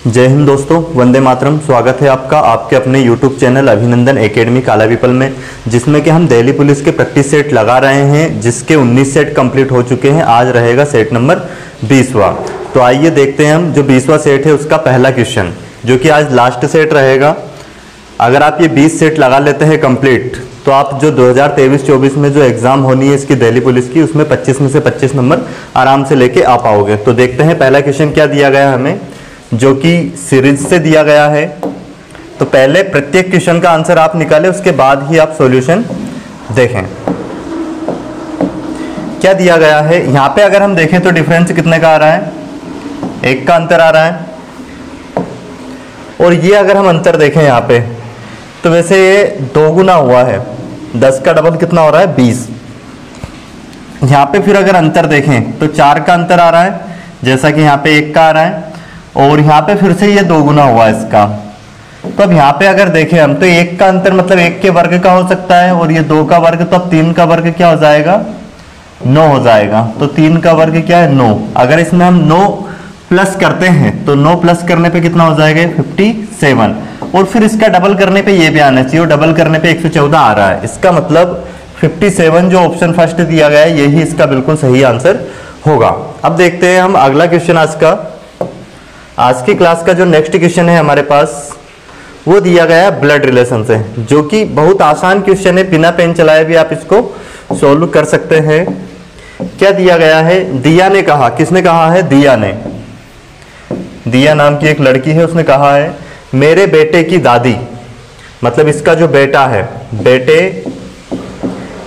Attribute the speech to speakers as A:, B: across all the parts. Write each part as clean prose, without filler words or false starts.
A: जय हिंद दोस्तों, वंदे मातरम। स्वागत है आपका आपके अपने YouTube चैनल अभिनंदन एकेडमी काला पीपल में, जिसमें कि हम दिल्ली पुलिस के प्रैक्टिस सेट लगा रहे हैं, जिसके 19 सेट कंप्लीट हो चुके हैं। आज रहेगा सेट नंबर 20वां। तो आइए देखते हैं हम जो 20वां सेट है उसका पहला क्वेश्चन, जो कि आज लास्ट सेट रहेगा। अगर आप ये 20 सेट लगा लेते हैं कंप्लीट, तो आप जो 2023-24 में जो एग्ज़ाम होनी है इसकी दिल्ली पुलिस की, उसमें 25 में से 25 नंबर आराम से लेके आ पाओगे। तो देखते हैं पहला क्वेश्चन क्या दिया गया हमें, जो कि सीरीज से दिया गया है। तो पहले प्रत्येक क्वेश्चन का आंसर आप निकालें, उसके बाद ही आप सॉल्यूशन देखें। क्या दिया गया है यहाँ पे, अगर हम देखें तो डिफरेंस कितने का आ रहा है, 1 का अंतर आ रहा है। और ये अगर हम अंतर देखें यहाँ पे, तो वैसे ये 2 गुना हुआ है। 10 का डबल कितना हो रहा है, 20। यहाँ पे फिर अगर अंतर देखें तो 4 का अंतर आ रहा है, जैसा कि यहाँ पे 1 का आ रहा है। और यहाँ पे फिर से ये 2 गुना हुआ है इसका। तो अब यहाँ पे अगर देखें हम, तो 1 का अंतर मतलब 1 के वर्ग का हो सकता है, और ये 2 का वर्ग, तो अब 3 का वर्ग क्या हो जाएगा, 9 हो जाएगा। तो 3 का वर्ग क्या है, 9। अगर इसमें हम 9 प्लस करते हैं तो 9 प्लस करने पे कितना हो जाएगा, 57। और फिर इसका डबल करने पे ये भी आना चाहिए, और डबल करने पे 114 आ रहा है। इसका मतलब 57 जो ऑप्शन फर्स्ट दिया गया है, यही इसका बिल्कुल सही आंसर होगा। अब देखते हैं हम अगला क्वेश्चन आज की क्लास का जो नेक्स्ट क्वेश्चन है हमारे पास, वो दिया गया है ब्लड रिलेशन से, जो कि बहुत आसान क्वेश्चन है। बिना पेन चलाए भी आप इसको सॉल्व कर सकते हैं। क्या दिया गया है, दिया ने कहा, किसने कहा है, दिया ने, दिया नाम की एक लड़की है, उसने कहा है मेरे बेटे की दादी, मतलब इसका जो बेटा है, बेटे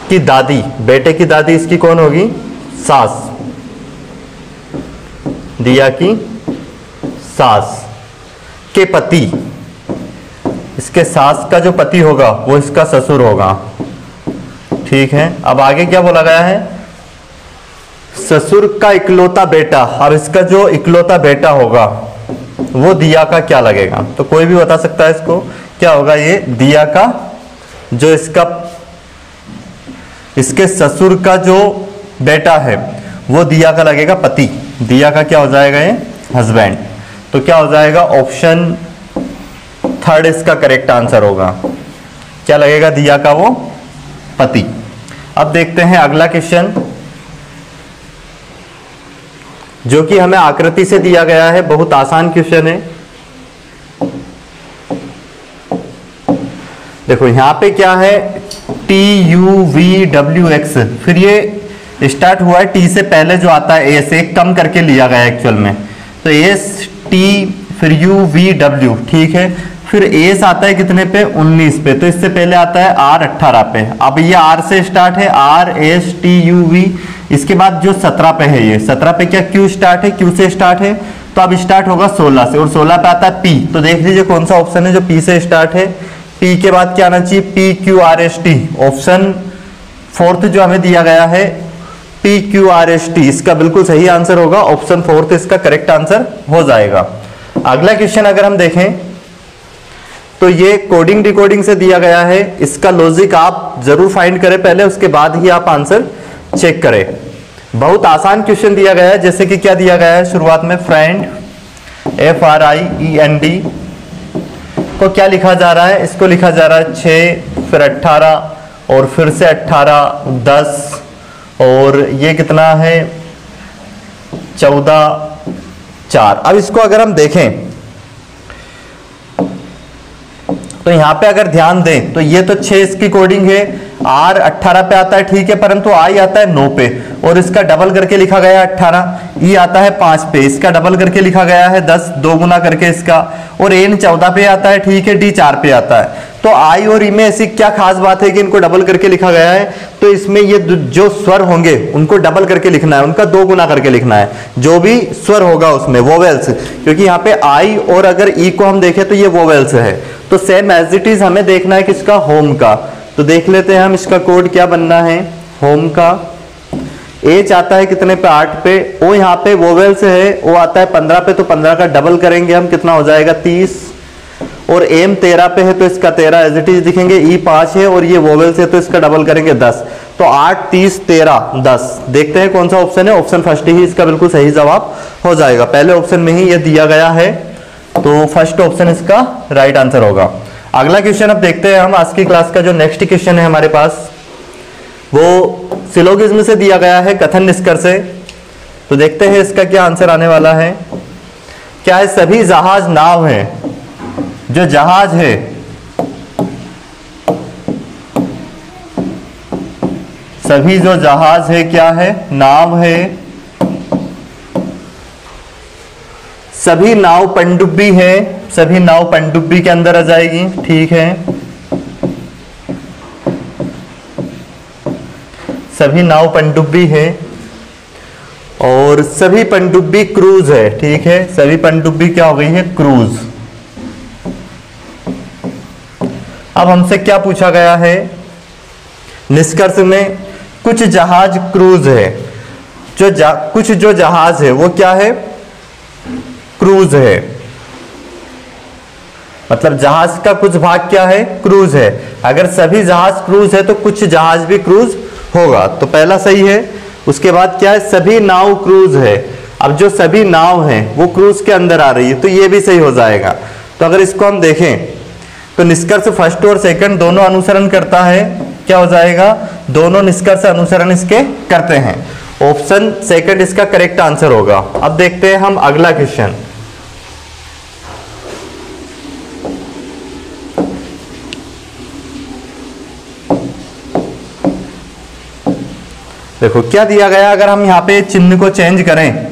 A: की दादी, बेटे की दादी इसकी कौन होगी, सास, दिया की सास के पति, इसके सास का जो पति होगा वो इसका ससुर होगा। ठीक है, अब आगे क्या बोला गया है, ससुर का इकलौता बेटा। अब इसका जो इकलौता बेटा होगा वो दिया का क्या लगेगा, तो कोई भी बता सकता है इसको क्या होगा। ये दिया का जो इसके ससुर का जो बेटा है वो दिया का लगेगा पति। दिया का क्या हो जाएगा, ये हस्बैंड। तो क्या हो जाएगा, ऑप्शन 3 इसका करेक्ट आंसर होगा। क्या लगेगा, दिया का वो पति। अब देखते हैं अगला क्वेश्चन, जो कि हमें आकृति से दिया गया है। बहुत आसान क्वेश्चन है। देखो यहाँ पे क्या है, TUVWX, फिर ये स्टार्ट हुआ है T से पहले जो आता है A से कम करके लिया गया है एक्चुअल में। तो ST फिर UVW, ठीक है। फिर एस आता है कितने पे, 19 पे। तो इससे पहले आता है R 18 पे। अब ये R से स्टार्ट है, RSTUV। इसके बाद जो 17 पे है, ये 17 पे क्या Q स्टार्ट है, Q से स्टार्ट है। तो अब स्टार्ट होगा 16 से, और 16 पे आता है P। तो देख लीजिए कौन सा ऑप्शन है जो P से स्टार्ट है। P के बाद क्या आना चाहिए, PQRST। ऑप्शन 4 जो हमें दिया गया है PQRST, इसका बिल्कुल सही आंसर होगा। ऑप्शन 4 इसका करेक्ट आंसर हो जाएगा। अगला क्वेश्चन अगर हम देखें तो ये कोडिंग डिकोडिंग से दिया गया है। इसका लॉजिक आप जरूर फाइंड करें पहले, उसके बाद ही आप आंसर चेक करें। बहुत आसान क्वेश्चन दिया गया है। जैसे कि क्या दिया गया है शुरुआत में, फ्रेंड FRIEND को क्या लिखा जा रहा है, इसको लिखा जा रहा है 6, फिर 18, और फिर से 18, 10, और ये कितना है 14, 4। अब इसको अगर हम देखें तो यहाँ पे अगर ध्यान दें तो ये तो 6 इसकी कोडिंग है, R 18 पे आता है, ठीक है, परंतु I आता है 9 पे, और इसका डबल करके लिखा गया है 18। E आता है 5 पे, इसका डबल करके लिखा गया है 10, 2 गुना करके इसका। और N 14 पे आता है, ठीक है, D 4 पे आता है। तो I और E में ऐसी क्या खास बात है कि इनको डबल करके लिखा गया है, तो इसमें ये जो स्वर होंगे उनको डबल करके लिखना है, उनका 2 गुना करके लिखना है, जो भी स्वर होगा उसमें, वोवेल्स। क्योंकि यहाँ पे I और अगर E को हम देखें तो ये वोवेल्स है। तो सेम एज इट इज हमें देखना है किसका, होम का। तो देख लेते हैं हम इसका कोड क्या बनना है, होम का। H आता है कितने पे, 8 पे। O यहाँ पे वोवेल्स है, O आता है 15 पे, तो 15 का डबल करेंगे हम, कितना हो जाएगा 30। और M 13 पे है तो इसका 13 एज इट इज दिखेंगे। E 5 है और ये वोवेल्स है तो इसका डबल करेंगे 10। तो 8, 30, 13, 10। देखते हैं कौन सा ऑप्शन है। ऑप्शन फर्स्ट ही इसका बिल्कुल सही जवाब हो जाएगा। पहले ऑप्शन में ही ये दिया गया है तो फर्स्ट ऑप्शन इसका राइट आंसर होगा। अगला क्वेश्चन अब देखते हैं हम। आज की क्लास का जो नेक्स्ट क्वेश्चन है हमारे पास वो सिलोगिज्म से दिया गया है, कथन निष्कर्ष से। तो देखते हैं इसका क्या आंसर आने वाला है। क्या है? सभी जहाज नाव हैं। जो जहाज है सभी जो जहाज है क्या है? नाव है। सभी नाव पनडुब्बी है। सभी नाव पनडुब्बी के अंदर आ जाएगी, ठीक है। सभी नाव पनडुब्बी है और सभी पनडुब्बी क्रूज है, ठीक है। सभी पनडुब्बी क्या हो गई है? क्रूज। अब हमसे क्या पूछा गया है निष्कर्ष में? कुछ जहाज क्रूज है। कुछ जो जहाज है वो क्या है? क्रूज है। मतलब जहाज का कुछ भाग क्या है? क्रूज है। अगर सभी जहाज क्रूज है तो कुछ जहाज भी क्रूज होगा, तो पहला सही है। उसके बाद क्या है? सभी नाव क्रूज है। अब जो सभी नाव है वो क्रूज के अंदर आ रही है, तो ये भी सही हो जाएगा। तो अगर इसको हम देखें तो निष्कर्ष फर्स्ट और सेकंड दोनों अनुसरण करता है। क्या हो जाएगा? दोनों निष्कर्ष अनुसरण इसके करते हैं। ऑप्शन सेकंड इसका करेक्ट आंसर होगा। अब देखते हैं हम अगला क्वेश्चन। देखो क्या दिया गया। अगर हम यहाँ पे चिन्ह को चेंज करें,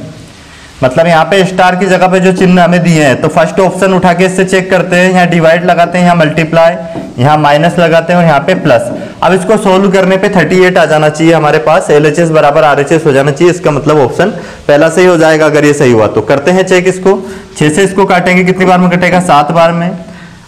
A: मतलब यहाँ पे स्टार की जगह पे जो चिन्ह हमें दिए हैं, तो फर्स्ट ऑप्शन उठा के इससे चेक करते हैं। यहाँ डिवाइड लगाते हैं, यहाँ मल्टीप्लाई, यहाँ माइनस लगाते हैं और यहाँ पे प्लस। अब इसको सोल्व करने पे 38 आ जाना चाहिए हमारे पास। LHS बराबर RHS हो जाना चाहिए। इसका मतलब ऑप्शन पहला सही हो जाएगा अगर ये सही हुआ तो। करते हैं चेक इसको। 6 से इसको काटेंगे, कितनी बार में कटेगा? 7 बार में।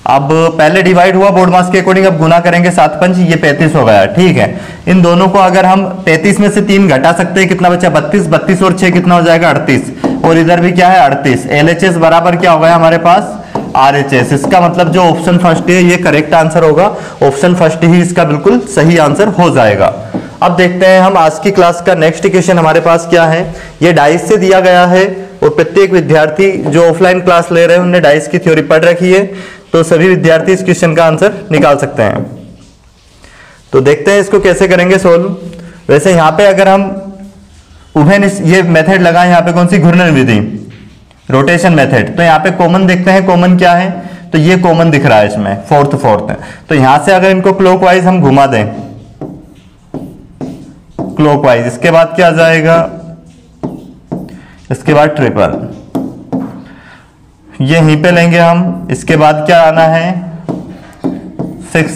A: अब पहले डिवाइड हुआ बोर्ड मास के अकॉर्डिंग, अब गुना करेंगे 7 पंच, ये 35 हो गया, ठीक है। इन दोनों को अगर हम 35 में से 3 घटा सकते हैं, कितना बचा? 32। 32 और 6 कितना हो जाएगा? 38। और इधर भी क्या है? 38। LHS बराबर क्या हो गया हमारे पास? RHS। इसका मतलब जो ऑप्शन फर्स्ट है ये करेक्ट आंसर होगा। ऑप्शन फर्स्ट ही इसका बिल्कुल सही आंसर हो जाएगा। अब देखते हैं हम आज की क्लास का नेक्स्ट क्वेश्चन हमारे पास क्या है। ये डाइस से दिया गया है और प्रत्येक विद्यार्थी जो ऑफलाइन क्लास ले रहे हैं उन्होंने डाइस की थ्योरी पढ़ रखी है, तो सभी विद्यार्थी इस क्वेश्चन का आंसर निकाल सकते हैं। तो देखते हैं इसको कैसे करेंगे सोल्व। वैसे यहाँ पे अगर हम ये मेथड लगाएं, यहाँ पे कौन सी? घूर्णन विधि, रोटेशन मेथड। तो यहाँ पे कॉमन देखते हैं, कॉमन क्या है? तो ये कॉमन दिख रहा है इसमें, फोर्थ है। तो यहां से अगर इनको क्लॉकवाइज हम घुमा दें, क्लॉकवाइज, इसके बाद क्या आ जाएगा? इसके बाद ट्रिपल, ये यहीं पे लेंगे हम। इसके बाद क्या आना है? 6,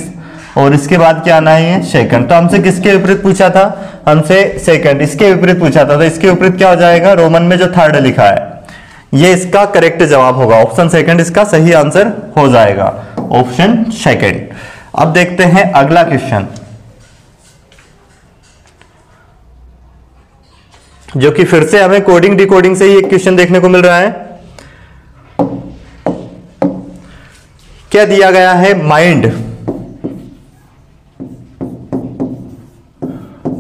A: और इसके बाद क्या आना है? ये सेकंड। तो हमसे किसके विपरीत पूछा था? हमसे सेकंड, इसके विपरीत पूछा था। तो इसके विपरीत क्या हो जाएगा? रोमन में जो थर्ड लिखा है ये इसका करेक्ट जवाब होगा। ऑप्शन सेकंड इसका सही आंसर हो जाएगा, ऑप्शन सेकंड। अब देखते हैं अगला क्वेश्चन, जो कि फिर से हमें कोडिंग डिकोडिंग से ही एक क्वेश्चन देखने को मिल रहा है। क्या दिया गया है? माइंड।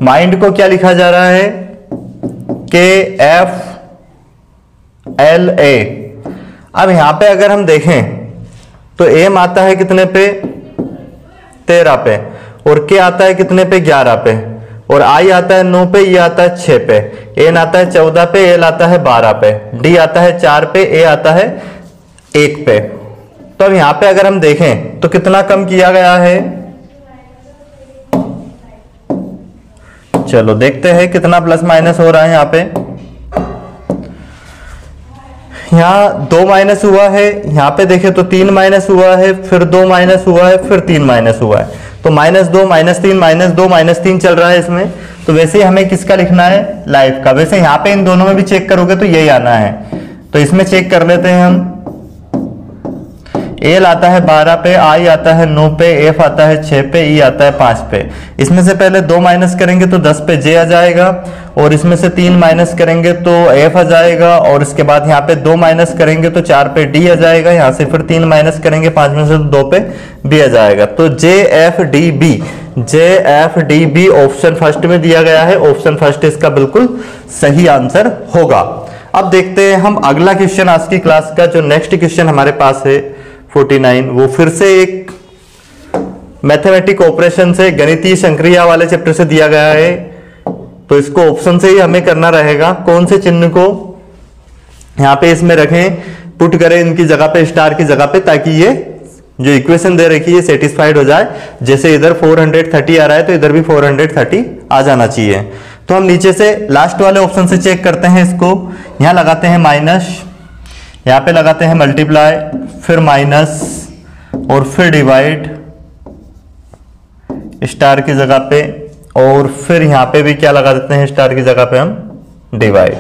A: माइंड को क्या लिखा जा रहा है? KFLA। अब यहां पे अगर हम देखें तो एम आता है कितने पे? 13 पे, और के आता है कितने पे? 11 पे, और आई आता है 9 पे, ये आता है 6 पे, एन आता है 14 पे, एल आता है 12 पे, डी आता है 4 पे, ए आता है 1 पे। तो अब यहां पे अगर हम देखें तो कितना कम किया गया है? चलो देखते हैं कितना प्लस माइनस हो रहा है। यहां पे यहाँ 2 माइनस हुआ है, यहाँ पे देखें तो 3 माइनस हुआ है, फिर 2 माइनस हुआ है, फिर 3 माइनस हुआ है। तो -2 -3 -2 -3 चल रहा है इसमें। तो वैसे ही हमें किसका लिखना है? लाइफ का। वैसे यहाँ पे इन दोनों में भी चेक करोगे तो यही आना है। तो इसमें चेक कर लेते हैं हम। एल आता है 12 पे, आई आता है 9 पे, एफ आता है 6 पे, ई आता है 5 पे। इसमें से पहले 2 माइनस करेंगे तो 10 पे जे आ जाएगा, और इसमें से 3 माइनस करेंगे तो एफ आ जाएगा, और इसके बाद यहाँ पे 2 माइनस करेंगे तो 4 पे डी आ जाएगा, यहाँ से फिर 3 माइनस करेंगे 5 में से 2 पे बी आ जाएगा। तो JFDB ऑप्शन फर्स्ट में दिया गया है। ऑप्शन फर्स्ट इसका बिल्कुल सही आंसर होगा। अब देखते हैं हम अगला क्वेश्चन आज की क्लास का। जो नेक्स्ट क्वेश्चन हमारे पास है 49, वो फिर से एक मैथमेटिक ऑपरेशन से, गणितीय संक्रिया वाले चैप्टर से दिया गया है। तो इसको ऑप्शन से ही हमें करना रहेगा। कौन से चिन्ह को यहाँ पे इसमें रखें, पुट करें इनकी जगह पे, स्टार की जगह पे, ताकि ये जो इक्वेशन दे रखी है सेटिस्फाइड हो जाए। जैसे इधर 430 आ रहा है तो इधर भी 430 आ जाना चाहिए। तो हम नीचे से लास्ट वाले ऑप्शन से चेक करते हैं इसको। यहां लगाते हैं माइनस, यहां पे लगाते हैं मल्टीप्लाई, फिर माइनस और फिर डिवाइड स्टार की जगह पे, और फिर यहां पे भी क्या लगा देते हैं स्टार की जगह पे हम डिवाइड।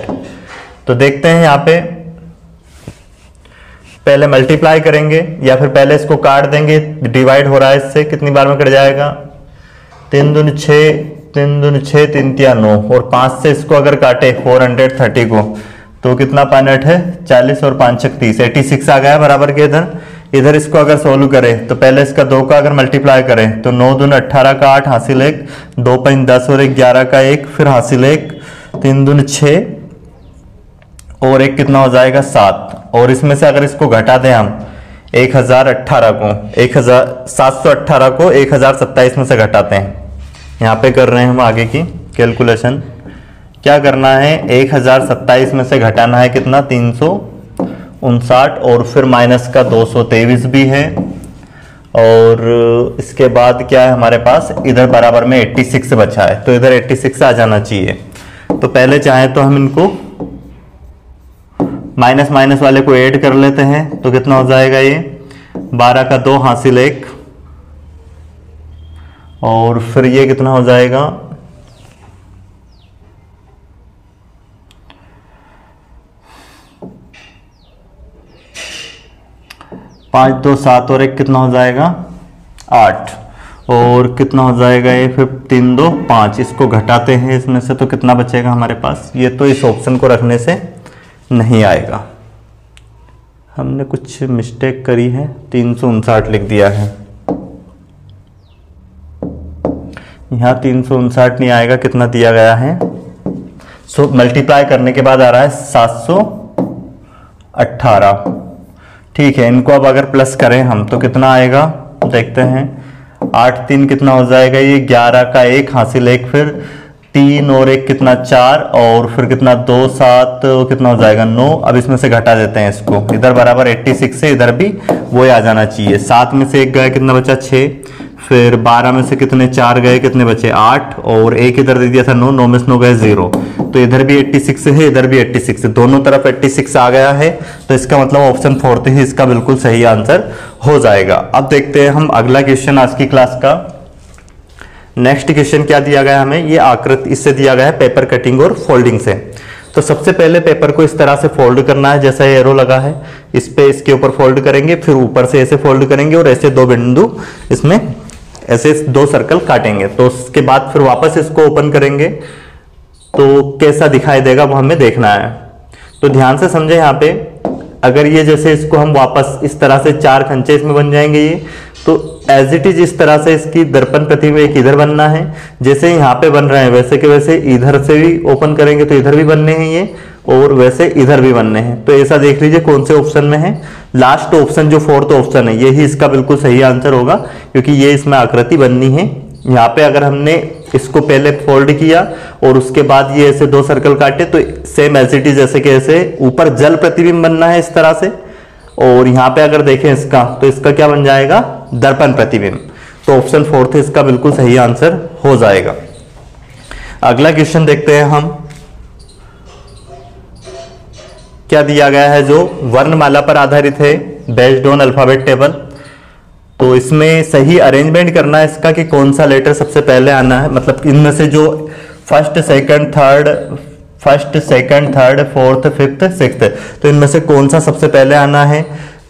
A: तो देखते हैं यहां पे पहले मल्टीप्लाई करेंगे या फिर पहले इसको काट देंगे। डिवाइड हो रहा है इससे, कितनी बार में कट जाएगा, 3 दूनी 6, 3 दूनी 6, 3 तिया 9, और 5 से इसको अगर काटे 430 को तो कितना 5 है 40 और 5 30, 86 आ गया बराबर के इधर इसको अगर सोल्व करें तो पहले इसका 2 का अगर मल्टीप्लाई करें तो 9 दूनी 18 का 8 हासिल 1, 2 5 10 और 1 11 का 1, फिर हासिल 1, 3 दूनी 6 और 1 कितना हो जाएगा 7। और इसमें से अगर इसको घटा दें हम 718 को 1027 में से घटाते हैं। यहाँ पे कर रहे हैं हम आगे की कैलकुलेशन। क्या करना है, 1027 में से घटाना है कितना 359, और फिर माइनस का 223 भी है, और इसके बाद क्या है हमारे पास इधर बराबर में 86 बचा है, तो इधर 86 आ जाना चाहिए। तो पहले चाहे तो हम इनको माइनस माइनस वाले को ऐड कर लेते हैं। तो कितना हो जाएगा ये 12 का 2 हासिल 1, और फिर ये कितना हो जाएगा 5 2 7 और 1 कितना हो जाएगा 8, और कितना हो जाएगा ये फिर 3 2 5। इसको घटाते हैं इसमें से तो कितना बचेगा हमारे पास, ये तो इस ऑप्शन को रखने से नहीं आएगा, हमने कुछ मिस्टेक करी है, 359 लिख दिया है। यहाँ 359 नहीं आएगा, कितना दिया गया है, सो मल्टीप्लाई करने के बाद आ रहा है 718। ठीक है, इनको अब अगर प्लस करें हम तो कितना आएगा देखते हैं। 8 3 कितना हो जाएगा ये 11 का 1 हासिल 1, फिर 3 और 1 कितना 4, और फिर कितना 2 7 कितना हो जाएगा 9। अब इसमें से घटा देते हैं इसको, इधर बराबर 86 से इधर भी वो आ जाना चाहिए। 7 में से 1 गया कितना बचा 6, फिर 12 में से कितने 4 गए कितने बचे 8, और 1 इधर दे दिया था 9, 9 में से 9 गए 0। तो इधर भी 86 है इधर भी 86 है, दोनों तरफ 86 आ गया है। तो इसका मतलब ऑप्शन 4 ही इसका बिल्कुल सही आंसर हो जाएगा। अब देखते हैं हम अगला क्वेश्चन आज की क्लास का। नेक्स्ट क्वेश्चन क्या दिया गया हमें, ये आकृति इससे दिया गया है पेपर कटिंग और फोल्डिंग से। तो सबसे पहले पेपर को इस तरह से फोल्ड करना है, जैसा ये एरो लगा है इस पे, इसके ऊपर फोल्ड करेंगे, फिर ऊपर से ऐसे फोल्ड करेंगे और ऐसे 2 बिंदु इसमें ऐसे 2 सर्कल काटेंगे। तो उसके बाद फिर वापस इसको ओपन करेंगे तो कैसा दिखाई देगा वो हमें देखना है। तो ध्यान से समझे, यहाँ पे अगर ये जैसे इसको हम वापस इस तरह से 4 खंचे इसमें बन जाएंगे ये, तो एज इट इज इस तरह से इसकी दर्पण प्रतिबिंब एक इधर बनना है, जैसे यहाँ पे बन रहे हैं वैसे के वैसे इधर से भी ओपन करेंगे तो इधर भी बनने हैं ये, और वैसे इधर भी बनने हैं। तो ऐसा देख लीजिए कौन से ऑप्शन में है, लास्ट ऑप्शन जो 4th ऑप्शन है यही इसका बिल्कुल सही आंसर होगा, क्योंकि ये इसमें आकृति बननी है। यहाँ पे अगर हमने इसको पहले फोल्ड किया और उसके बाद ये ऐसे 2 सर्कल काटे तो सेम एज इट इज जैसे कि ऐसे ऊपर जल प्रतिबिंब बनना है इस तरह से, और यहाँ पे अगर देखें इसका तो इसका क्या बन जाएगा दर्पण प्रतिबिंब। तो ऑप्शन 4th इसका बिल्कुल सही आंसर हो जाएगा। अगला क्वेश्चन देखते हैं हम, क्या दिया गया है, जो वर्णमाला पर आधारित है बेस्ड ऑन अल्फाबेट टेबल। तो इसमें सही अरेंजमेंट करना है इसका कि कौन सा लेटर सबसे पहले आना है, मतलब इनमें से जो first second third 4th 5th 6th, तो इनमें से कौन सा सबसे पहले आना है,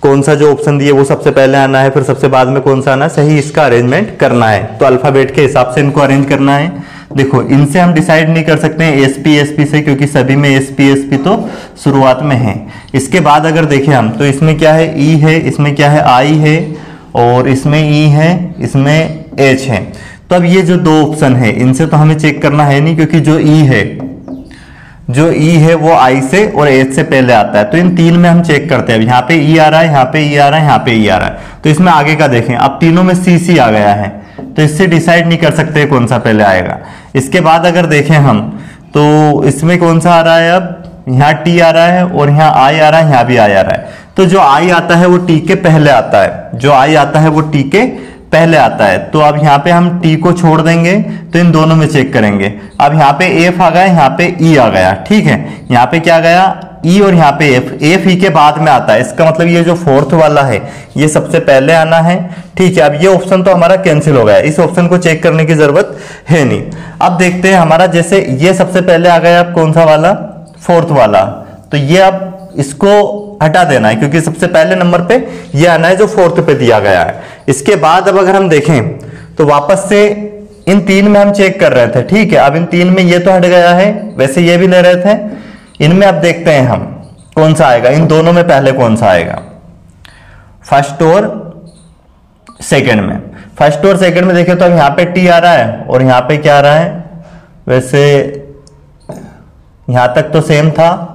A: कौन सा जो ऑप्शन दिए वो सबसे पहले आना है, फिर सबसे बाद में कौन सा आना है, सही इसका अरेंजमेंट करना है। तो अल्फाबेट के हिसाब से इनको अरेंज करना है। देखो इनसे हम डिसाइड नहीं कर सकते हैं एसपी से, क्योंकि सभी में एसपी तो शुरुआत में है। इसके बाद अगर देखें हम तो इसमें क्या है ई है, इसमें क्या है आई है, और इसमें ई है, इसमें एच है। तो अब ये जो 2 ऑप्शन है इनसे तो हमें चेक करना है नहीं, क्योंकि जो ई है जो ई है वो आई से और एच से पहले आता है। तो इन तीन में हम चेक करते हैं। अब यहाँ पे ई आ रहा है, यहाँ पे ई आ रहा है, यहाँ पे ई आ रहा है। तो इसमें आगे का देखें, अब तीनों में सी सी आ गया है, तो इससे डिसाइड नहीं कर सकते कौन सा पहले आएगा। इसके बाद अगर देखें हम, तो इसमें कौन सा आ रहा है, अब यहाँ टी आ रहा है और यहाँ आई आ रहा है, यहाँ भी आई आ रहा है। तो जो आई आता है वो टी के पहले आता है, जो आई आता है वो टी के पहले आता है। तो अब यहाँ पे हम टी को छोड़ देंगे, तो इन दोनों में चेक करेंगे। अब यहाँ पे एफ आ गया, यहाँ पे ई आ गया, ठीक है। यहाँ पे क्या गया, ई और यहाँ पे एफ, एफ ई के बाद में आता है। इसका मतलब ये जो फोर्थ वाला है ये सबसे पहले आना है, ठीक है। अब ये ऑप्शन तो हमारा कैंसिल हो गया, इस ऑप्शन को चेक करने की जरूरत है नहीं। अब देखते हैं हमारा, जैसे ये सबसे पहले आ गया, अब कौन सा वाला, फोर्थ वाला। तो ये अब इसको हटा देना है, क्योंकि सबसे पहले नंबर पे ये आना है जो फोर्थ पे दिया गया है। इसके बाद अब अगर हम देखें तो वापस से इन तीन में हम चेक कर रहे थे, ठीक है। अब इन तीन में ये तो हट गया है, वैसे ये भी ले रहे थे। इनमें अब देखते हैं हम कौन सा आएगा, इन दोनों में पहले कौन सा आएगा, फर्स्ट और सेकंड में। फर्स्ट और सेकंड में देखें तो अब यहाँ पे टी आ रहा है और यहाँ पे क्या आ रहा है, वैसे यहां तक तो सेम था,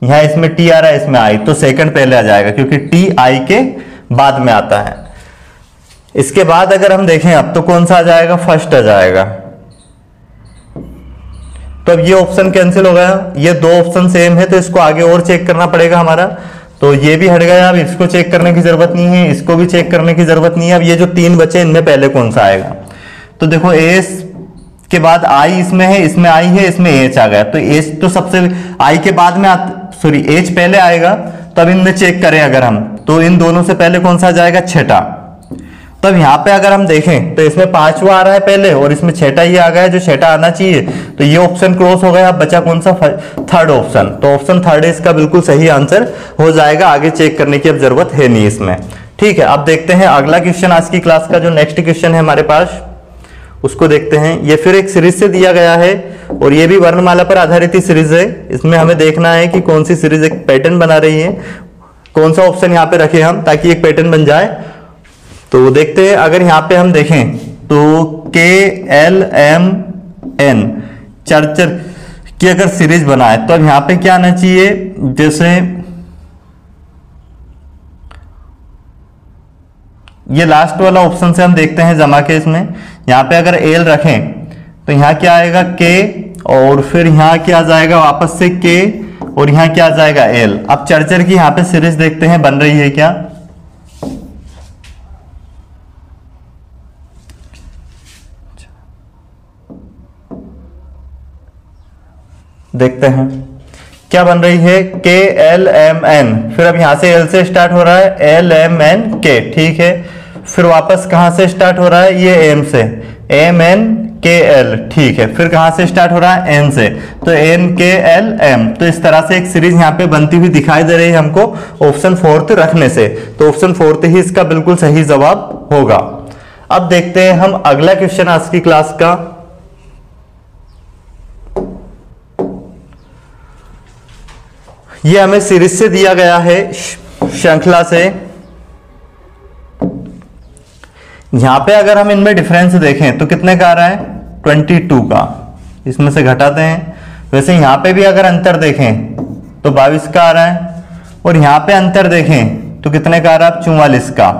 A: यहां इसमें टी आ रहा है, इसमें आई, तो सेकंड पहले आ जाएगा, क्योंकि टी आई के बाद में आता है। इसके बाद अगर हम देखें अब तो कौन सा आ जाएगा, फर्स्ट आ जाएगा। तो अब ये ऑप्शन कैंसिल हो गया, ये दो ऑप्शन सेम है, तो इसको आगे और चेक करना पड़ेगा हमारा। तो ये भी हट गया, अब इसको चेक करने की जरूरत नहीं है, इसको भी चेक करने की जरूरत नहीं है। अब ये जो तीन बचे इनमें पहले कौन सा आएगा, तो देखो एस के बाद आई इसमें है, इसमें आई है, इसमें एच आ गया। तो एच तो सबसे आई के बाद में सॉरी एच पहले आएगा। तो अब इनमें चेक करें अगर हम, तो इन दोनों से पहले कौन सा आ जाएगा, छठा। तो अब यहाँ पे अगर हम देखें तो इसमें पांचवा आ रहा है पहले और इसमें छठा ही आ गया है, जो छठा आना चाहिए। तो ये ऑप्शन क्रॉस हो गया। अब बचा कौन सा, थर्ड ऑप्शन। तो ऑप्शन थर्ड इसका बिल्कुल सही आंसर हो जाएगा, आगे चेक करने की अब जरूरत है नहीं इसमें, ठीक है। अब देखते हैं अगला क्वेश्चन आज की क्लास का, जो नेक्स्ट क्वेश्चन है हमारे पास, उसको देखते हैं। ये फिर एक सीरीज से दिया गया है और ये भी वर्णमाला पर आधारित ही सीरीज है। इसमें हमें देखना है कि कौन सी सीरीज एक पैटर्न बना रही है, कौन सा ऑप्शन यहाँ पे रखे हम ताकि एक पैटर्न बन जाए। तो देखते हैं, अगर यहाँ पे हम देखें तो के एल एम एन चर्चर की अगर सीरीज बनाए तो अब यहाँ पे क्या आना चाहिए, जैसे ये लास्ट वाला ऑप्शन से हम देखते हैं जमा के, इसमें यहाँ पे अगर एल रखें तो यहाँ क्या आएगा के, और फिर यहाँ क्या आ जाएगा वापस से के, और यहाँ क्या आ जाएगा एल। अब चर्चर की यहाँ पे सीरीज देखते हैं बन रही है क्या, देखते हैं क्या बन रही है, के एल एम एन। फिर अब यहां से एल से स्टार्ट हो रहा है, एल एम एन के, ठीक है। फिर वापस कहां से स्टार्ट हो रहा है, ये एम से, एम एन के एल, ठीक है। फिर कहां से स्टार्ट हो रहा है, एन से, तो एन के एल एम। तो इस तरह से एक सीरीज यहाँ पे बनती हुई दिखाई दे रही है हमको ऑप्शन फोर्थ रखने से। तो ऑप्शन फोर्थ ही इसका बिल्कुल सही जवाब होगा। अब देखते हैं हम अगला क्वेश्चन आज की क्लास का। ये हमें सीरीज से दिया गया है, श्रृंखला से। यहां पे अगर हम इनमें डिफरेंस देखें तो कितने का आ रहा है, 22 का, इसमें से घटाते हैं। वैसे यहां पे भी अगर अंतर देखें तो 22 का आ रहा है, और यहां पे अंतर देखें तो कितने का आ रहा है, 44 का।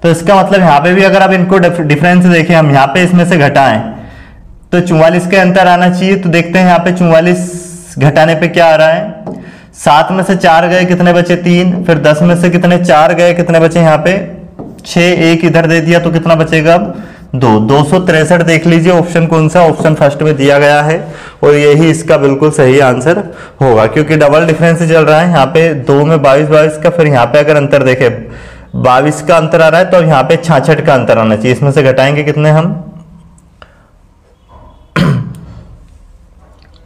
A: तो इसका मतलब यहां पे भी अगर आप इनको डिफरेंस देखें, हम यहां पे इसमें से घटाएं तो 44 के अंतर आना चाहिए। तो देखते हैं यहाँ पे 44 घटाने पे क्या आ रहा है, 7 में से 4 गए, कितने बचे, 3। फिर 10 में से कितने 4 गए, कितने बचे यहाँ पे 6, 1 इधर दे दिया तो कितना बचेगा, 2। 263 देख लीजिए ऑप्शन कौन सा, ऑप्शन फर्स्ट में दिया गया है, और यही इसका बिल्कुल सही आंसर होगा, क्योंकि डबल डिफरेंस चल रहा है। यहाँ पे 2 में 22 का, फिर यहाँ पे अगर अंतर देखे 22 का अंतर आ रहा है, तो अब यहाँ पे 66 का अंतर आना चाहिए। इसमें से घटाएंगे कितने हम,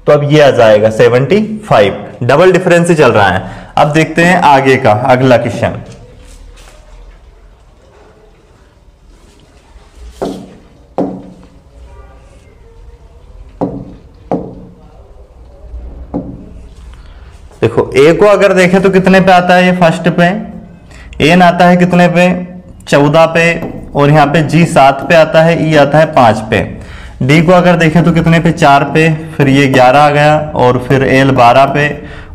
A: तो अब ये आ जाएगा 75। डबल डिफरेंस चल रहा है। अब देखते हैं आगे का अगला क्वेश्चन। देखो ए को अगर देखें तो कितने पे आता है, ये फर्स्ट पे। एन आता है कितने पे, 14 पे, और यहाँ पे जी 7 पे आता है, ई आता है 5 पे। डी को अगर देखें तो कितने पे 4 पे, फिर ये 11 आ गया, और फिर एल 12 पे,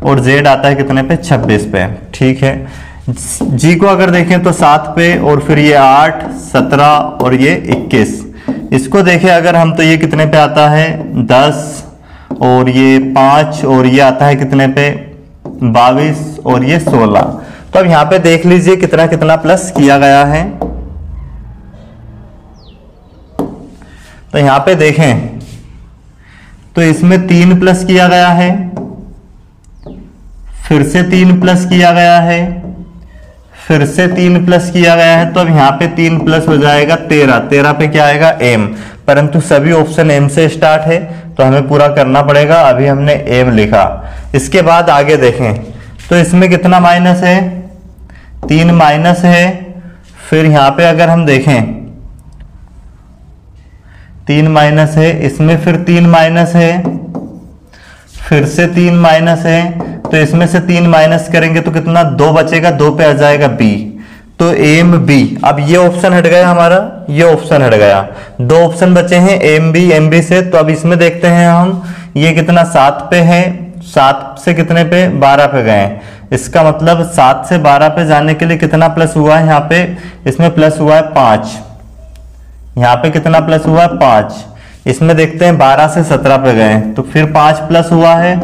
A: और जेड आता है कितने पे 26 पे। ठीक है। जी को अगर देखें तो 7 पे, और फिर ये 8, 17 और ये 21। इसको देखें अगर हम तो ये कितने पे आता है 10, और ये 5, और ये आता है कितने पे 22, और ये 16। तो अब यहाँ पे देख लीजिए कितना कितना प्लस किया गया है। तो यहां पे देखें तो इसमें 3 प्लस किया गया है, फिर से 3 प्लस किया गया है, फिर से 3 प्लस किया गया है। तो अब यहां पे 3 प्लस हो जाएगा 13। 13 पे क्या आएगा एम, परंतु सभी ऑप्शन एम से स्टार्ट है तो हमें पूरा करना पड़ेगा। अभी हमने एम लिखा। इसके बाद आगे देखें तो इसमें कितना माइनस है 3 माइनस है। फिर यहां पे अगर हम देखें 3 माइनस है, इसमें फिर 3 माइनस है, फिर से 3 माइनस है। तो इसमें से 3 माइनस करेंगे तो कितना 2 बचेगा, 2 पे आ जाएगा बी। तो एम बी। अब ये ऑप्शन हट गया हमारा, ये ऑप्शन हट गया, 2 ऑप्शन बचे हैं एम बी से। तो अब इसमें देखते हैं हम, ये कितना 7 पे है, 7 से कितने पे 12 पे गए। इसका मतलब 7 से 12 पे जाने के लिए कितना प्लस हुआ है यहाँ पे, इसमें प्लस हुआ है 5। यहाँ पे कितना प्लस हुआ है 5। इसमें देखते हैं 12 से 17 पे गए तो फिर 5 प्लस हुआ है,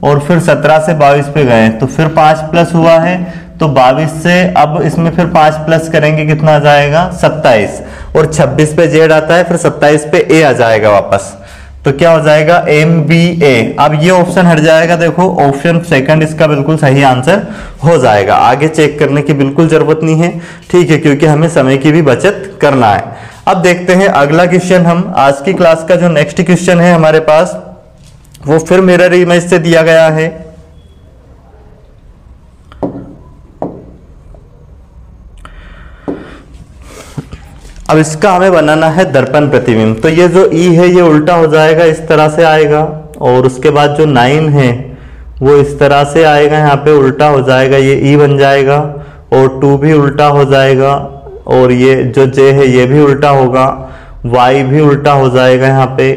A: और फिर 17 से 22 पे गए तो फिर 5 प्लस हुआ है। तो 22 से अब इसमें फिर 5 प्लस करेंगे कितना आ जाएगा 27, और 26 पे जेड आता है, फिर 27 पे ए आ जाएगा वापस। तो क्या हो जाएगा एम बी ए। अब ये ऑप्शन हट जाएगा। देखो ऑप्शन सेकंड इसका बिल्कुल सही आंसर हो जाएगा। आगे चेक करने की बिल्कुल जरूरत नहीं है, ठीक है, क्योंकि हमें समय की भी बचत करना है। अब देखते हैं अगला क्वेश्चन। हम आज की क्लास का जो नेक्स्ट क्वेश्चन है हमारे पास, वो फिर मिरर इमेज से दिया गया है। अब इसका हमें बनाना है दर्पण प्रतिबिंब। तो ये जो ई है ये उल्टा हो जाएगा, इस तरह से आएगा, और उसके बाद जो 9 है वो इस तरह से आएगा, यहाँ पे उल्टा हो जाएगा, ये ई बन जाएगा, और 2 भी उल्टा हो जाएगा, और ये जो जे है ये भी उल्टा होगा, वाई भी उल्टा हो जाएगा यहाँ पे,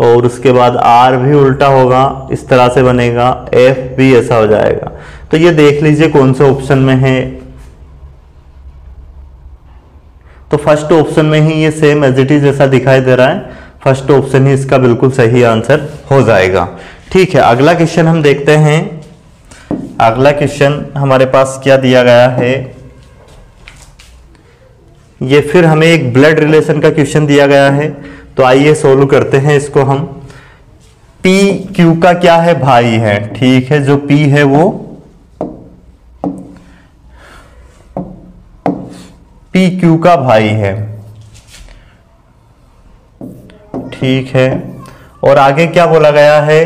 A: और उसके बाद आर भी उल्टा होगा, इस तरह से बनेगा, एफ भी ऐसा हो जाएगा। तो ये देख लीजिए कौन से ऑप्शन में है। तो फर्स्ट ऑप्शन में ही ये सेम एज इट इज जैसा दिखाई दे रहा है, फर्स्ट ऑप्शन ही इसका बिल्कुल सही आंसर हो जाएगा। ठीक है, अगला क्वेश्चन हम देखते हैं। अगला क्वेश्चन हमारे पास क्या दिया गया है, ये फिर हमें एक ब्लड रिलेशन का क्वेश्चन दिया गया है। तो आइए सोल्व करते हैं इसको हम। पी क्यू का क्या है भाई है, ठीक है, जो पी है वो पी क्यू का भाई है, ठीक है। और आगे क्या बोला गया है,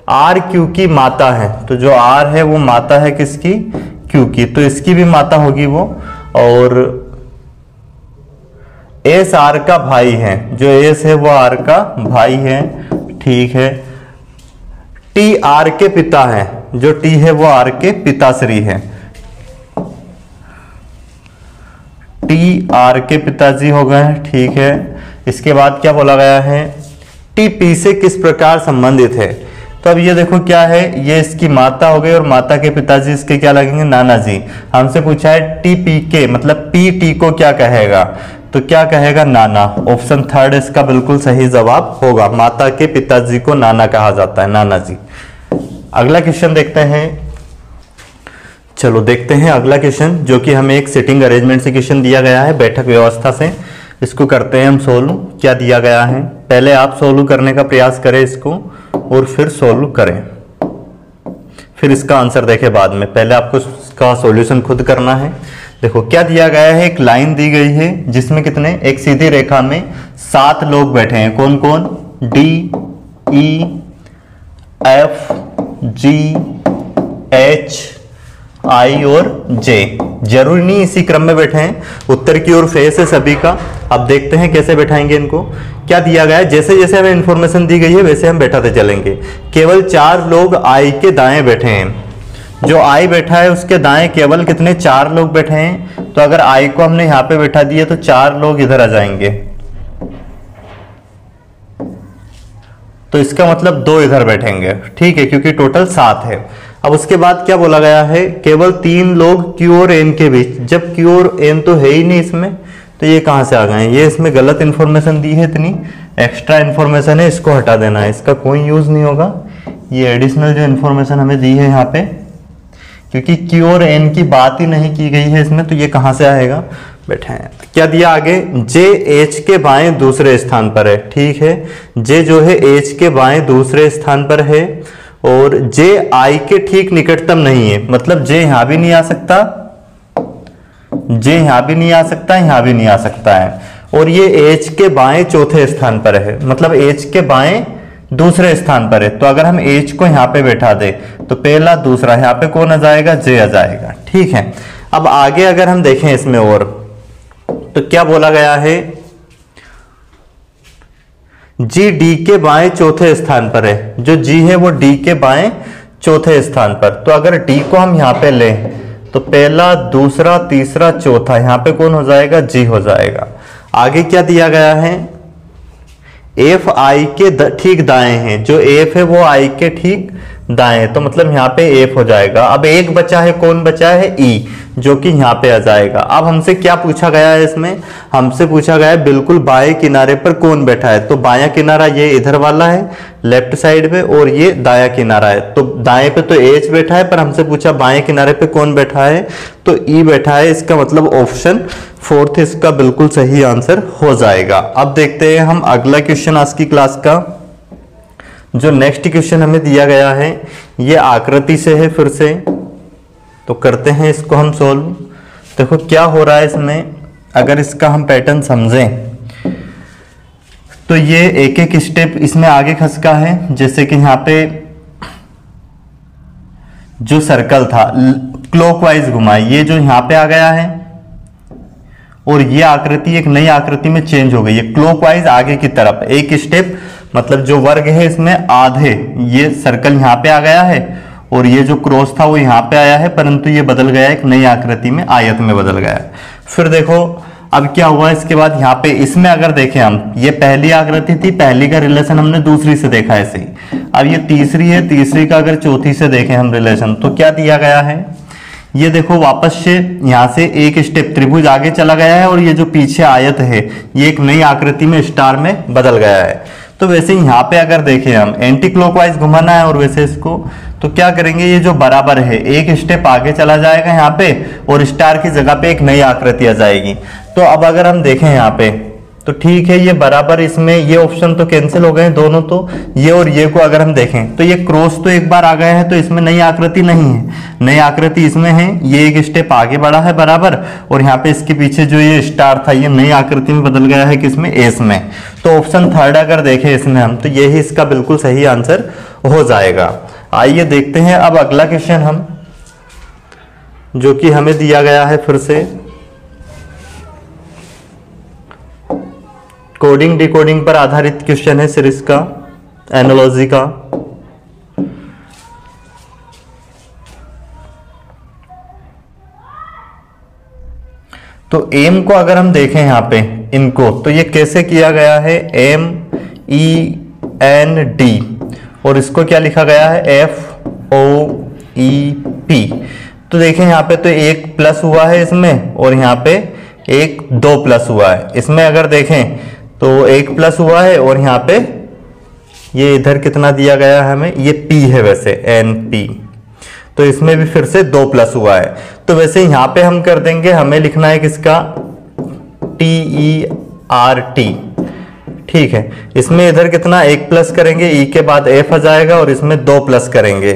A: आर क्यू की माता है। तो जो आर है वो माता है किसकी, क्यू की, तो इसकी भी माता होगी वो। और एस आर का भाई है, जो एस है वो आर का भाई है, ठीक है। टी आर के पिता है, जो टी है वो आर के पिताश्री है, टी आर के पिताजी हो गए, ठीक है। इसके बाद क्या बोला गया है, टी पी से किस प्रकार संबंधित है। तो अब ये देखो क्या है, ये इसकी माता हो गई, और माता के पिताजी इसके क्या लगेंगे, नाना जी। हमसे पूछा है टी पी के, मतलब पी टी को क्या कहेगा, तो क्या कहेगा, नाना। ऑप्शन थर्ड इसका बिल्कुल सही जवाब होगा, माता के पिताजी को नाना कहा जाता है, नाना जी। अगला क्वेश्चन देखते हैं। चलो देखते हैं अगला क्वेश्चन, जो कि हमें एक सिटिंग अरेंजमेंट से क्वेश्चन दिया गया है, बैठक व्यवस्था से। इसको करते हैं हम सोल्व। क्या दिया गया है, पहले आप सोल्व करने का प्रयास करें इसको, और फिर सोल्व करें, फिर इसका आंसर देखें बाद में। पहले आपको इसका सॉल्यूशन खुद करना है। देखो क्या दिया गया है, एक लाइन दी गई है जिसमें कितने, एक सीधी रेखा में 7 लोग बैठे हैं। कौन कौन, डी, ई, एफ, जी, एच, आई और जे। जरूरी नहीं इसी क्रम में बैठे हैं, उत्तर की ओर फेस है सभी का। अब देखते हैं कैसे बैठाएंगे इनको। क्या दिया गया है, जैसे जैसे हमें इंफॉर्मेशन दी गई है वैसे हम बैठाते चलेंगे। केवल 4 लोग आई के दाएं बैठे हैं, जो आई बैठा है उसके दाएं केवल कितने, 4 लोग बैठे हैं। तो तो अगर आई को हमने यहाँ पे बैठा दिया तो 4 लोग इधर आ जाएंगे, तो इसका मतलब 2 इधर बैठेंगे, ठीक है, क्योंकि टोटल 7 है। अब उसके बाद क्या बोला गया है, केवल 3 लोग Q और N के बीच, जब Q और N तो है ही नहीं इसमें, तो ये कहां से आ गए, ये इसमें गलत इंफॉर्मेशन दी है, इतनी एक्स्ट्रा इंफॉर्मेशन है, इसको हटा देना है, इसका कोई यूज नहीं होगा। ये एडिशनल जो इंफॉर्मेशन हमें दी है यहाँ पे, क्योंकि Q और N की बात ही नहीं की गई है इसमें, तो ये कहां से आएगा, बैठे हैं। क्या दिया आगे, J H के बाएं दूसरे स्थान पर है, ठीक है, J जो है H के बाएं दूसरे स्थान पर है, और J I के ठीक निकटतम नहीं है, मतलब J यहां भी नहीं आ सकता, J यहां भी नहीं आ सकता, यहां भी नहीं आ सकता है, और ये H के बाएं चौथे स्थान पर है, मतलब H के बाएं दूसरे स्थान पर है। तो अगर हम H को यहां पे बैठा दे तो पहला दूसरा यहाँ पे कौन आ जाएगा, J आ जाएगा, ठीक है। अब आगे अगर हम देखें इसमें और, तो क्या बोला गया है, G D के बाएं चौथे स्थान पर है, जो G है वो D के बाएं चौथे स्थान पर। तो अगर D को हम यहाँ पे लें तो पहला दूसरा तीसरा चौथा, यहाँ पे कौन हो जाएगा, G हो जाएगा। आगे क्या दिया गया है, F I के ठीक दाएं हैं, जो F है वो I के ठीक दाएं है, तो मतलब यहाँ पे F हो जाएगा। अब एक बचा है, कौन बचा है, E, जो कि यहाँ पे आ जाएगा। अब हमसे क्या पूछा गया है इसमें, हमसे पूछा गया है बिल्कुल बाएं किनारे पर कौन बैठा है, तो बायां किनारा ये इधर वाला है लेफ्ट साइड पे, और ये दाया किनारा है, तो दाएं पे तो H बैठा है, पर हमसे पूछा बाएं किनारे पे कौन बैठा है, तो E बैठा है। इसका मतलब ऑप्शन 4 इसका बिल्कुल सही आंसर हो जाएगा। अब देखते हैं हम अगला क्वेश्चन आज की क्लास का। जो नेक्स्ट क्वेश्चन हमें दिया गया है ये आकृति से है फिर से, तो करते हैं इसको हम सोल्व। देखो क्या हो रहा है इसमें, अगर इसका हम पैटर्न समझें तो ये एक एक स्टेप इसमें आगे खसका है। जैसे कि यहाँ पे जो सर्कल था क्लॉकवाइज घुमा, ये जो यहाँ पे आ गया है, और ये आकृति एक नई आकृति में चेंज हो गई है क्लॉकवाइज आगे की तरफ एक स्टेप, मतलब जो वर्ग है इसमें आधे, ये सर्कल यहाँ पे आ गया है, और ये जो क्रॉस था वो यहाँ पे आया है, परंतु ये बदल गया एक नई आकृति में, आयत में बदल गया है। फिर देखो अब क्या हुआ इसके बाद, यहाँ पे इसमें अगर देखें हम, ये पहली आकृति थी, पहली का रिलेशन हमने दूसरी से देखा ऐसे ही। अब ये तीसरी है, तीसरी का अगर चौथी से देखें हम रिलेशन, तो क्या दिया गया है, ये देखो वापस से यहाँ से एक स्टेप त्रिभुज आगे चला गया है, और ये जो पीछे आयत है ये एक नई आकृति में स्टार में बदल गया है। तो वैसे यहाँ पे अगर देखें हम, एंटी क्लॉकवाइज घुमाना है, और वैसे इसको तो क्या करेंगे, ये जो बराबर है एक स्टेप आगे चला जाएगा यहाँ पे, और स्टार की जगह पे एक नई आकृति आ जाएगी। तो अब अगर हम देखें यहाँ पे, तो ठीक है ये बराबर, इसमें ये ऑप्शन तो कैंसिल हो गए दोनों, तो ये और ये को अगर हम देखें तो ये क्रॉस तो एक बार आ गया है, तो इसमें नई आकृति नहीं है, नई आकृति इसमें है, ये एक स्टेप आगे बढ़ा है बराबर, और यहाँ पे इसके पीछे जो ये स्टार था ये नई आकृति में बदल गया है किसमें, एस में। तो ऑप्शन 3 अगर देखें इसमें हम, तो यही इसका बिल्कुल सही आंसर हो जाएगा। आइए देखते हैं अब अगला क्वेश्चन हम, जो कि हमें दिया गया है फिर से कोडिंग डिकोडिंग पर आधारित क्वेश्चन है सीरीज का, एनालॉजी का। तो एम को अगर हम देखें यहाँ पे इनको, तो ये कैसे किया गया है, MEND, और इसको क्या लिखा गया है, FOEP। तो देखें यहाँ पे तो एक प्लस हुआ है इसमें, और यहाँ पे एक 2 प्लस हुआ है। इसमें अगर देखें तो एक प्लस हुआ है, और यहाँ पे ये इधर कितना दिया गया है हमें, ये P है वैसे NP, तो इसमें भी फिर से 2 प्लस हुआ है। तो वैसे यहाँ पे हम कर देंगे, हमें लिखना है किसका, TERT, ठीक है। इसमें इधर कितना एक प्लस करेंगे, E के बाद F आ जाएगा, और इसमें 2 प्लस करेंगे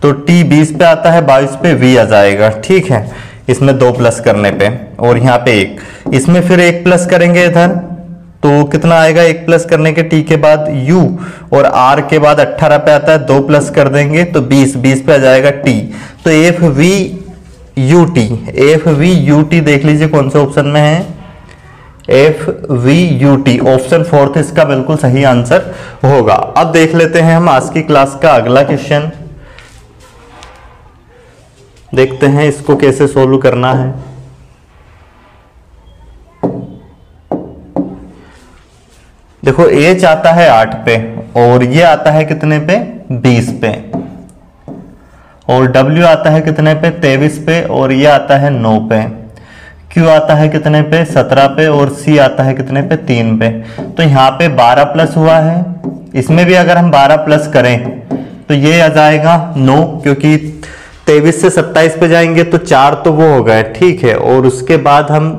A: तो T 20 पे आता है, 22 पे V आ जाएगा, ठीक है, इसमें 2 प्लस करने पे, और यहाँ पे 1, इसमें फिर 1 प्लस करेंगे इधर, तो कितना आएगा, 1 प्लस करने के T के बाद U, और R के बाद 18 पे आता है, 2 प्लस कर देंगे तो 20 पे आ जाएगा T। तो FVUT देख लीजिए कौन से ऑप्शन में है, FVUT ऑप्शन 4 इसका बिल्कुल सही आंसर होगा। अब देख लेते हैं हम आज की क्लास का अगला क्वेश्चन, देखते हैं इसको कैसे सोल्व करना है। देखो एच आता है 8 पे और ये आता है कितने पे 20 पे, और W आता है कितने पे 23 पे और ये आता है 9 पे, Q आता है कितने पे 17 पे और C आता है कितने पे 3 पे। तो यहाँ पे 12 प्लस हुआ है, इसमें भी अगर हम 12 प्लस करें तो ये आ जाएगा 9, क्योंकि 23 से 27 पे जाएंगे तो 4 तो वो हो गए, ठीक है, और उसके बाद हम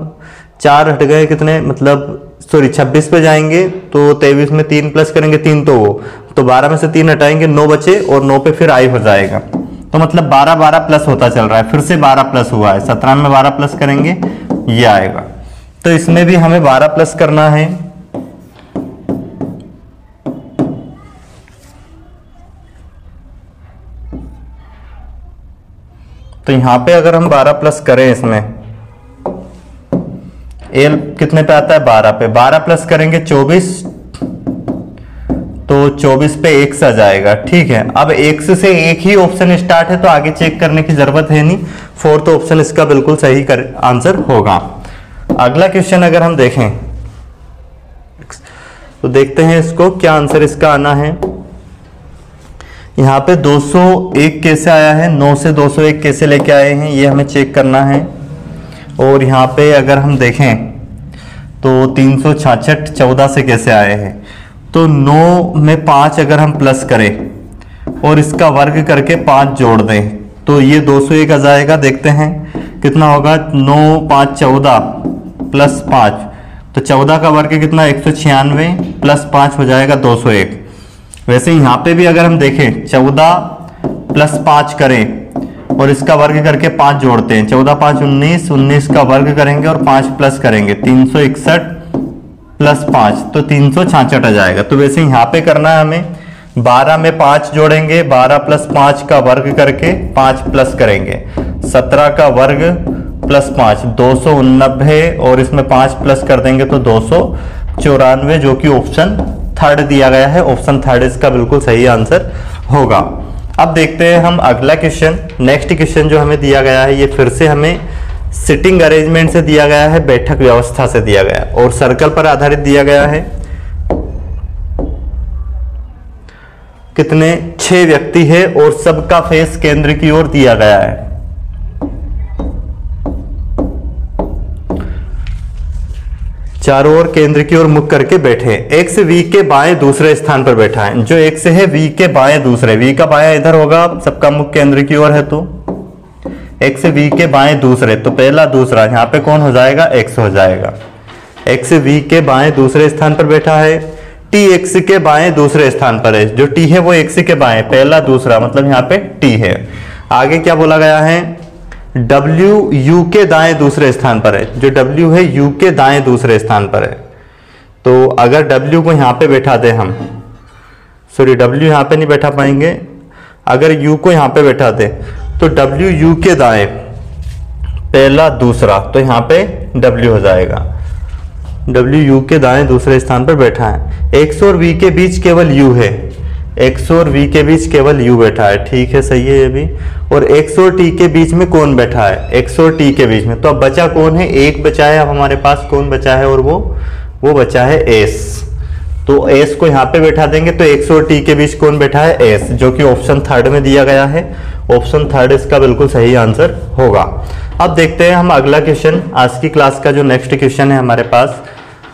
A: 4 हट गए कितने, मतलब सॉरी 26 पे जाएंगे तो 23 में 3 प्लस करेंगे 3 तो वो, तो 12 में से 3 हटाएंगे 9 बचे और 9 पे फिर आई हो जाएगा। तो मतलब 12 12 प्लस होता चल रहा है, फिर से 12 प्लस हुआ है, 17 में 12 प्लस करेंगे ये आएगा। तो इसमें भी हमें 12 प्लस करना है। तो यहां पे अगर हम 12 प्लस करें, इसमें एल कितने पे आता है 12 पे, 12 प्लस करेंगे 24, तो 24 पे x आ जाएगा, ठीक है। अब x से एक ही ऑप्शन स्टार्ट है तो आगे चेक करने की जरूरत है नहीं, फोर्थ ऑप्शन इसका बिल्कुल सही आंसर होगा। अगला क्वेश्चन अगर हम देखें तो देखते हैं इसको क्या आंसर इसका आना है। यहाँ पे 201 कैसे आया है, 9 से 201 कैसे लेके आए हैं ये हमें चेक करना है। और यहाँ पे अगर हम देखें तो 366 14 से कैसे आए हैं, तो 9 में 5 अगर हम प्लस करें और इसका वर्ग करके 5 जोड़ दें तो ये 201 आ जाएगा। देखते हैं कितना होगा, 9 5 14 प्लस 5, तो 14 का वर्ग कितना 196 प्लस 5 हो जाएगा 201। वैसे यहाँ पे भी अगर हम देखें 14 प्लस 5 करें और इसका वर्ग करके 5 जोड़ते हैं, 14 5 19, 19 का वर्ग करेंगे और 5 प्लस करेंगे 361 प्लस 5, तो 366 आ जाएगा। तो वैसे यहाँ पे करना है हमें 12 में 5 जोड़ेंगे, 12 प्लस 5 का वर्ग करके 5 प्लस करेंगे, 17 का वर्ग प्लस 5 289 और इसमें 5 प्लस कर देंगे तो 294, जो कि ऑप्शन थर्ड दिया गया है। ऑप्शन थर्ड इसका बिल्कुल सही आंसर होगा। अब देखते हैं हम अगला क्वेश्चन। नेक्स्ट क्वेश्चन जो हमें दिया गया है ये फिर से हमें सिटिंग अरेंजमेंट से दिया गया है, बैठक व्यवस्था से दिया गया है और सर्कल पर आधारित दिया गया है। कितने 6 व्यक्ति है और सबका फेस केंद्र की ओर दिया गया है। चारों ओर केंद्र की ओर मुख करके बैठे, एक्स वी के बाएं दूसरे स्थान पर बैठा है। जो एक्स है वी के बाएं दूसरे, वी का बायां इधर होगा, सबका मुख केंद्र की ओर है, तो एक्स वी के बाएं दूसरे, तो पहला दूसरा यहाँ पे कौन हो जाएगा, एक्स हो जाएगा। एक्स वी के बाएं दूसरे स्थान पर बैठा है, टी एक्स के बाएं दूसरे स्थान पर है। जो टी है वो एक्स के बाएं, पहला दूसरा, मतलब यहाँ पे टी है। आगे क्या बोला गया है, W U के दाएं दूसरे स्थान पर है। जो W है U के दाएं दूसरे स्थान पर है। तो अगर W को यहाँ पे बैठा दे हम, सॉरी W यहाँ पे नहीं बैठा पाएंगे, अगर U को यहाँ पे बैठा दे तो W U के दाएं पहला दूसरा, तो यहाँ पे W हो जाएगा। W U के दाएं दूसरे स्थान पर बैठा है। X और V के बीच केवल U है, X और V के बीच केवल U बैठा है, ठीक है, सही है ये भी। और X और T के बीच में कौन बैठा है, X और T के बीच में। तो अब बचा कौन है, एक बचा है अब हमारे पास, कौन बचा है, और वो बचा है S। तो S को यहाँ पे बैठा देंगे तो X और T के बीच कौन बैठा है, S, जो कि ऑप्शन थर्ड में दिया गया है। ऑप्शन थर्ड इसका बिल्कुल सही आंसर होगा। अब देखते हैं हम अगला क्वेश्चन, आज की क्लास का जो नेक्स्ट क्वेश्चन है हमारे पास,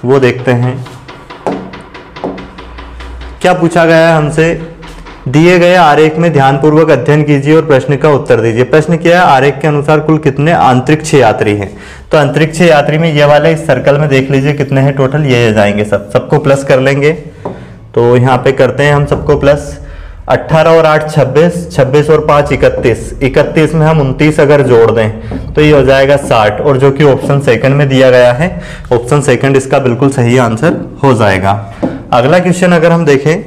A: वो देखते हैं क्या पूछा गया है हमसे। दिए गए आरेख में ध्यानपूर्वक अध्ययन कीजिए और प्रश्न का उत्तर दीजिए। प्रश्न क्या है, आरेख के अनुसार कुल कितने अंतरिक्ष यात्री हैं। तो अंतरिक्ष यात्री में ये वाले इस सर्कल में देख लीजिए कितने हैं टोटल, ये जाएंगे सबको प्लस कर लेंगे। तो यहाँ पे करते हैं हम सबको प्लस, 18 और 8 26, 26 और 5 31, 31 में हम 29 अगर जोड़ दें तो ये हो जाएगा 60, और जो कि ऑप्शन सेकंड में दिया गया है। ऑप्शन सेकंड इसका बिल्कुल सही आंसर हो जाएगा। अगला क्वेश्चन अगर हम देखें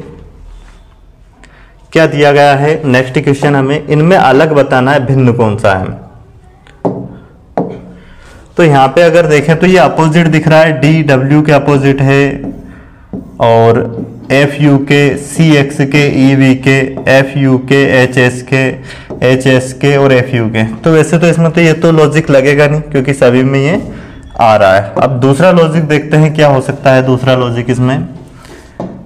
A: क्या दिया गया है, नेक्स्ट क्वेश्चन हमें इनमें अलग बताना है, भिन्न कौन सा है। तो यहाँ पे अगर देखें तो ये अपोजिट दिख रहा है, डी डब्ल्यू के अपोजिट है, और एफ यू के, सी एक्स के, ई वी के, एफ यू के, एच एस के और एफ यू के। तो वैसे तो इसमें तो ये तो लॉजिक लगेगा नहीं क्योंकि सभी में ये आ रहा है। अब दूसरा लॉजिक देखते हैं क्या हो सकता है दूसरा लॉजिक इसमें।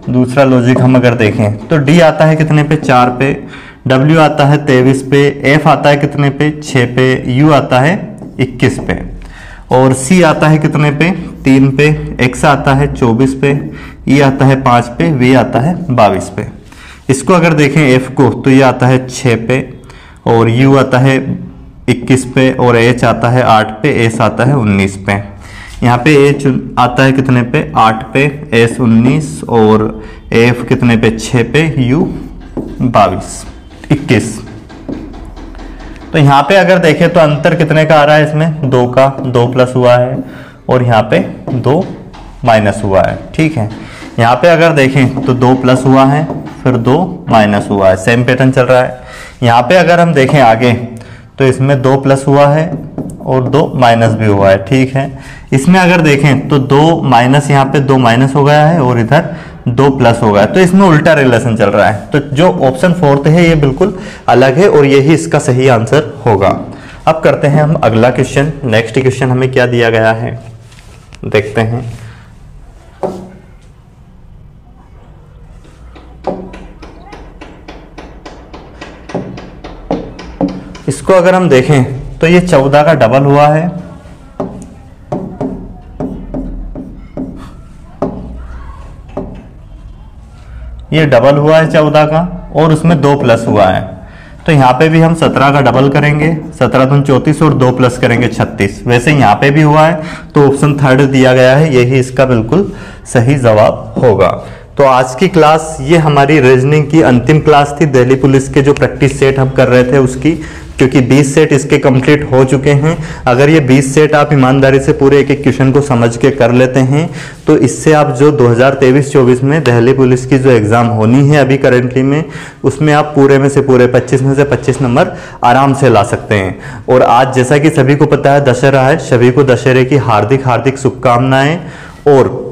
A: दूसरा लॉजिक हम अगर देखें तो डी आता है कितने पे, 4 पे, डब्ल्यू आता है 23 पे, एफ आता है कितने पे, 6 पे, यू आता है 21 पे, और सी आता है कितने पे, 3 पे, एक्स आता है 24 पे, ई आता है 5 पे, वी आता है 22 पे। इसको अगर देखें एफ को तो ये आता है 6 पे, और यू आता है 21 पे, और एच आता है 8 पे, एस आता है 19 पे। यहाँ पे एच आता है कितने पे, 8 पे, एस 19, और एफ कितने पे, 6 पे, यू 21। तो यहाँ पे अगर देखें तो अंतर कितने का आ रहा है इसमें, 2 का, 2 प्लस हुआ है, और यहाँ पे 2 माइनस हुआ है। ठीक है, यहाँ पे अगर देखें तो 2 प्लस हुआ है, फिर 2 माइनस हुआ है, सेम पैटर्न चल रहा है। यहाँ पे अगर हम देखें आगे तो इसमें 2 प्लस हुआ है और 2 माइनस भी हुआ है। ठीक है, इसमें अगर देखें तो 2 माइनस, यहाँ पे 2 माइनस हो गया है और इधर 2 प्लस हो गया है, तो इसमें उल्टा रिलेशन चल रहा है। तो जो ऑप्शन 4 है ये बिल्कुल अलग है और यही इसका सही आंसर होगा। अब करते हैं हम अगला क्वेश्चन। नेक्स्ट क्वेश्चन हमें क्या दिया गया है, देखते हैं। इसको अगर हम देखें तो ये 14 का डबल हुआ है, ये डबल हुआ है 14 का, और उसमें 2 प्लस हुआ है। तो यहाँ पे भी हम 17 का डबल करेंगे, 17 दूनी 34 और 2 प्लस करेंगे 36। वैसे यहाँ पे भी हुआ है, तो ऑप्शन 3 दिया गया है, यही इसका बिल्कुल सही जवाब होगा। तो आज की क्लास ये हमारी रीजनिंग की अंतिम क्लास थी, दिल्ली पुलिस के जो प्रैक्टिस सेट हम कर रहे थे उसकी, क्योंकि 20 सेट इसके कंप्लीट हो चुके हैं। अगर ये 20 सेट आप ईमानदारी से पूरे एक एक क्वेश्चन को समझ के कर लेते हैं तो इससे आप जो 2023-24 में दिल्ली पुलिस की जो एग्ज़ाम होनी है अभी करेंटली में, उसमें आप पूरे में से पूरे 25 में से 25 नंबर आराम से ला सकते हैं। और आज जैसा कि सभी को पता है दशहरा है, सभी को दशहरे की हार्दिक हार्दिक शुभकामनाएं। और